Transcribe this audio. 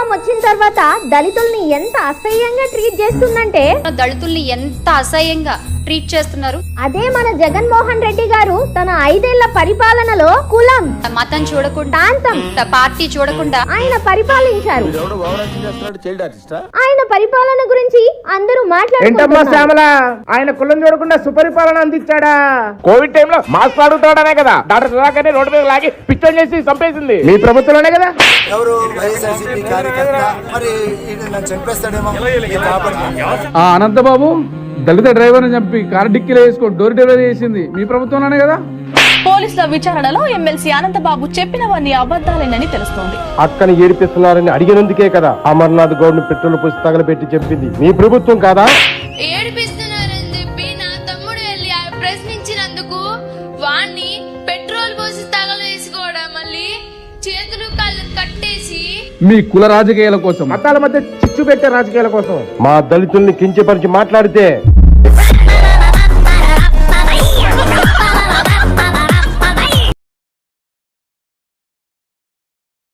ప్రభుత్వం వచ్చిన తర్వాత దళితుల్ని ఎంత అసహ్యంగా ట్రీట్ చేస్తుందంటే, దళితుల్ని ఎంత అసహ్యంగా ట్రీట్ చేస్తున్నారు. అదే మన జగన్మోహన్ రెడ్డి గారు తన 5 ఏళ్ల పరిపాలనలో కులం, మతం చూడకుండా, ప్రాంతం, పార్టీ చూడకుండా ఆయన పరిపాలించారు. ఆయన పరిపాలన గురించి అందరూ మాట్లాడుకుంటున్నారు. ఆయన కులం చూడకుండా సుపరిపాలన అందించాడా? కోవిడ్ టైంలో మాస్క్ అడుగుతాడనే కదా డాక్టర్ సుధాకర్ రోడ్డు మీద లాగి పిచ్చం చేసి చంపేసింది మీ ప్రభుత్వంలోనే కదా. ఎవరు వైఎస్ఆర్సీపీ కార్యకర్త మరి నన్ను చంపేస్తాడేమో. అనంతబాబు దళిత డ్రైవర్ని చంపి కారు డిక్కీలో వేసుకొని డోర్ డెలివరీ చేసింది మీ ప్రభుత్వంలోనే కదా. పోలీసుల విచారణలో ఎమ్మెల్సీ అనంతబాబు చెప్పినవన్నీ అబద్ధాలేనని తెలుస్తోంది. అక్కని ఏడిపిస్తున్నారని అడిగినందుకే కదా అమర్నాథ్ గౌడ్ ను పెట్రోల్ పోసి తగలబెట్టి చెప్పింది మీ ప్రభుత్వం కాదా? ఏడిపిస్తున్నారని చెప్పి నా తమ్ముడు వెళ్ళి ప్రశ్నించినందుకు వాణ్ణి పెట్రోల్ పోసి తగలేసుకోవడం, మళ్ళీ చేతులు కాళ్ళు కట్టేసి మీ కుల రాజకీయాల కోసం, మతాల మధ్య చిచ్చు పెట్టే రాజకీయాల కోసం మా దళితుల్ని కించపరిచి మాట్లాడితే